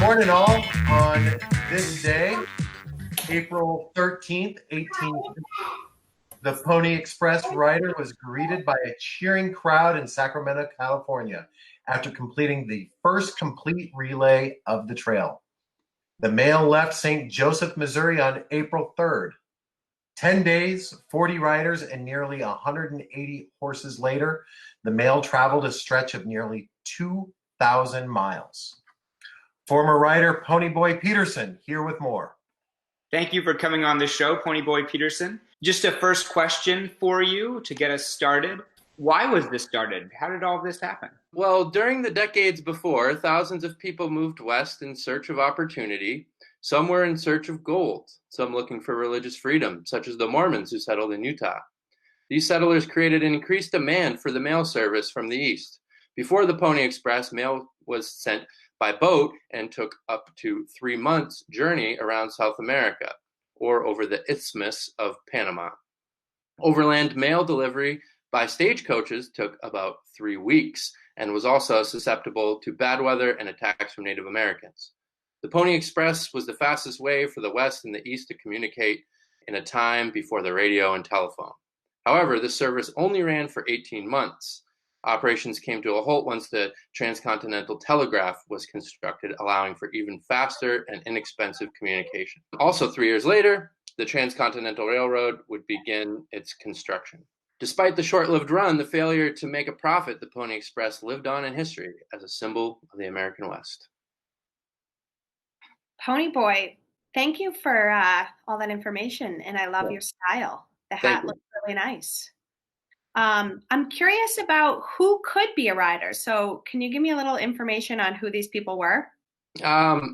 Born in all on this day, April 13th, 1850, the Pony Express rider was greeted by a cheering crowd in Sacramento, California, after completing the first complete relay of the trail. The mail left St. Joseph, Missouri on April 3rd. 10 days, 40 riders, and nearly 180 horses later, the mail traveled a stretch of nearly 2,000 miles. Former rider Ponyboy Peterson here with more. Thank you for coming on the show, Ponyboy Peterson. Just a first question for you to get us started. Why was this started? How did all this happen? Well, during the decades before, thousands of people moved west in search of opportunity. Some were in search of gold, some looking for religious freedom, such as the Mormons who settled in Utah. These settlers created an increased demand for the mail service from the east. Before the Pony Express, mail was sent by boat and took up to 3 months' journey around South America or over the Isthmus of Panama. Overland mail delivery by stagecoaches took about 3 weeks and was also susceptible to bad weather and attacks from Native Americans. The Pony Express was the fastest way for the West and the East to communicate in a time before the radio and telephone. However, this service only ran for 18 months. Operations came to a halt once the transcontinental telegraph was constructed, allowing for even faster and inexpensive communication. Also, 3 years later, the Transcontinental Railroad would begin its construction. Despite the short-lived run, the failure to make a profit, the Pony Express lived on in history as a symbol of the American West. Ponyboy, thank you for all that information, and I love your style. The hat looks really nice. I'm curious about who could be a rider. So can you give me a little information on who these people were?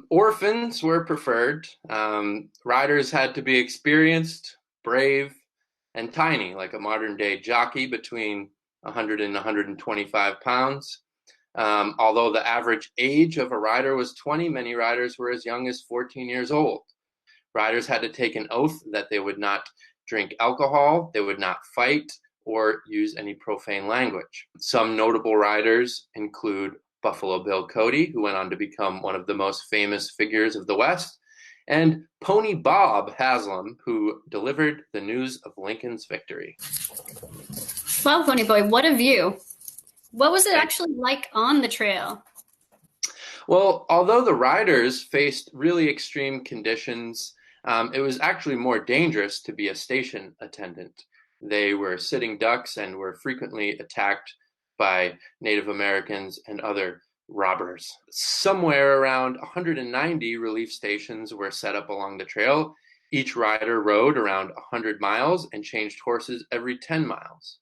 Orphans were preferred. Riders had to be experienced, brave, and tiny, like a modern-day jockey between 100 and 125 pounds. Although the average age of a rider was 20, many riders were as young as 14 years old. Riders had to take an oath that they would not drink alcohol, they would not fight, or use any profane language. Some notable riders include Buffalo Bill Cody, who went on to become one of the most famous figures of the West, and Pony Bob Haslam, who delivered the news of Lincoln's victory. Well, Ponyboy, what a view. What was it actually like on the trail? Well, although the riders faced really extreme conditions, it was actually more dangerous to be a station attendant. They were sitting ducks and were frequently attacked by Native Americans and other robbers. Somewhere around 190 relief stations were set up along the trail. Each rider rode around 100 miles and changed horses every 10 miles.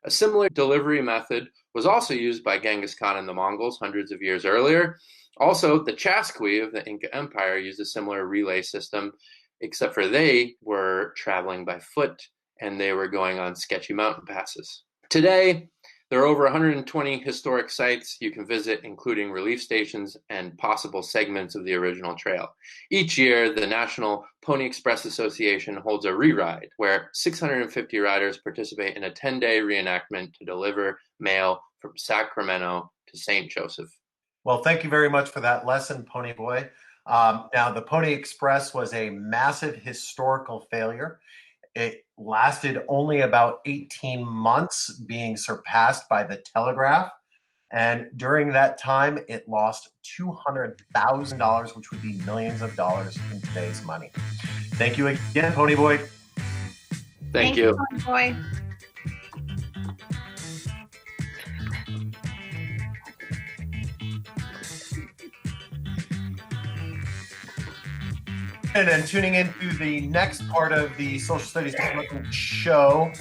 A similar delivery method was also used by Genghis Khan and the Mongols hundreds of years earlier. Also, the Chasqui of the Inca Empire used a similar relay system, except for they were traveling by foot and they were going on sketchy mountain passes. Today, there are over 120 historic sites you can visit, including relief stations and possible segments of the original trail. Each year, the National Pony Express Association holds a re-ride where 650 riders participate in a 10-day reenactment to deliver mail from Sacramento to St. Joseph. Well, thank you very much for that lesson, Ponyboy. Now, the Pony Express was a massive historical failure. It lasted only about 18 months, being surpassed by the telegraph. And during that time, it lost $200,000, which would be millions of dollars in today's money. Thank you again, Ponyboy. Thank you. Ponyboy. And tuning into the next part of the Social Studies Department show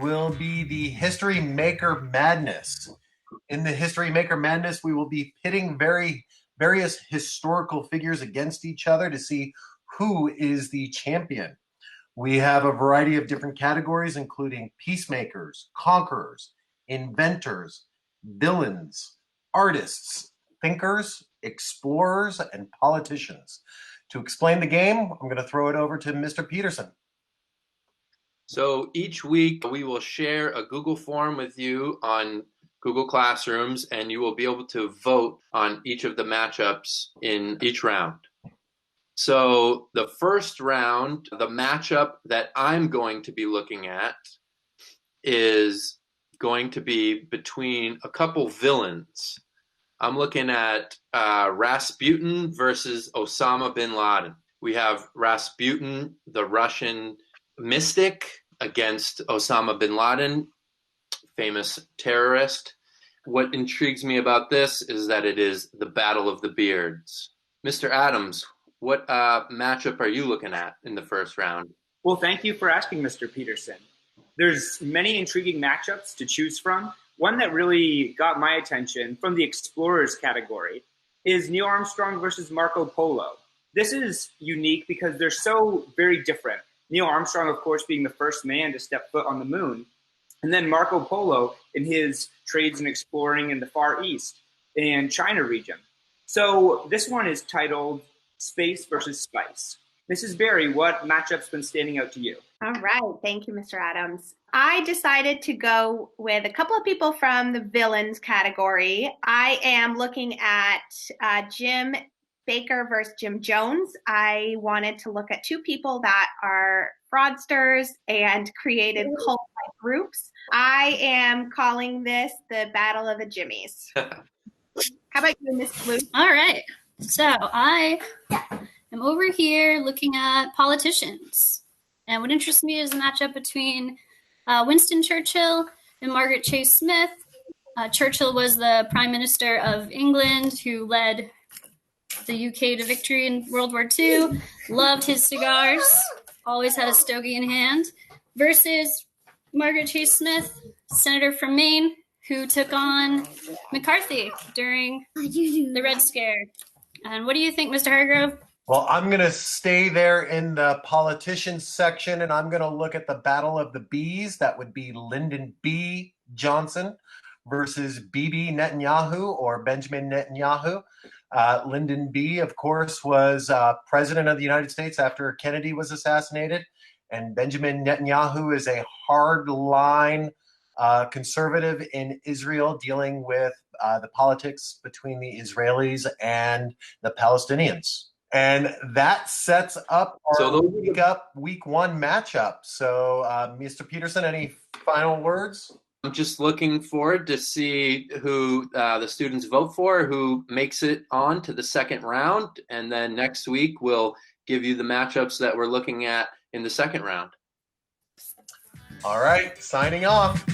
will be the History Maker Madness. In the History Maker Madness, we will be pitting various historical figures against each other to see who is the champion. We have a variety of different categories, including peacemakers, conquerors, inventors, villains, artists, thinkers, explorers, and politicians. To explain the game, I'm going to throw it over to Mr. Peterson. So each week we will share a Google form with you on Google Classrooms, and you will be able to vote on each of the matchups in each round. So the first round, the matchup that I'm going to be looking at is going to be between a couple villains. I'm looking at Rasputin versus Osama bin Laden. We have Rasputin, the Russian mystic, against Osama bin Laden, famous terrorist. What intrigues me about this is that it is the Battle of the Beards. Mr. Adams, what matchup are you looking at in the first round? Well, thank you for asking, Mr. Peterson. There's many intriguing matchups to choose from. One that really got my attention from the Explorers category is Neil Armstrong versus Marco Polo. This is unique because they're so very different. Neil Armstrong, of course, being the first man to step foot on the moon, and then Marco Polo in his trades and exploring in the Far East and China region. So this one is titled Space versus Spice. Mrs. Berry, what matchup's been standing out to you? All right. Thank you, Mr. Adams. I decided to go with a couple of people from the villains category. I am looking at Jim Baker versus Jim Jones. I wanted to look at two people that are fraudsters and created cult-like groups. I am calling this the Battle of the Jimmies. How about you, Miss Blue? All right. So I am over here looking at politicians. And what interests me is the matchup between Winston Churchill and Margaret Chase Smith. Churchill was the Prime Minister of England who led the UK to victory in World War II, loved his cigars, always had a stogie in hand, versus Margaret Chase Smith, Senator from Maine, who took on McCarthy during the Red Scare. And what do you think, Mr. Hargrove? Well, I'm going to stay there in the politicians section, and I'm going to look at the Battle of the Bees. That would be Lyndon B. Johnson versus Bibi Netanyahu or Benjamin Netanyahu. Lyndon B., of course, was president of the United States after Kennedy was assassinated, and Benjamin Netanyahu is a hard-line conservative in Israel dealing with the politics between the Israelis and the Palestinians. And that sets up our week one matchup. So, Mr. Peterson, any final words? I'm just looking forward to see who the students vote for, who makes it on to the second round. And then next week, we'll give you the matchups that we're looking at in the second round. All right, signing off.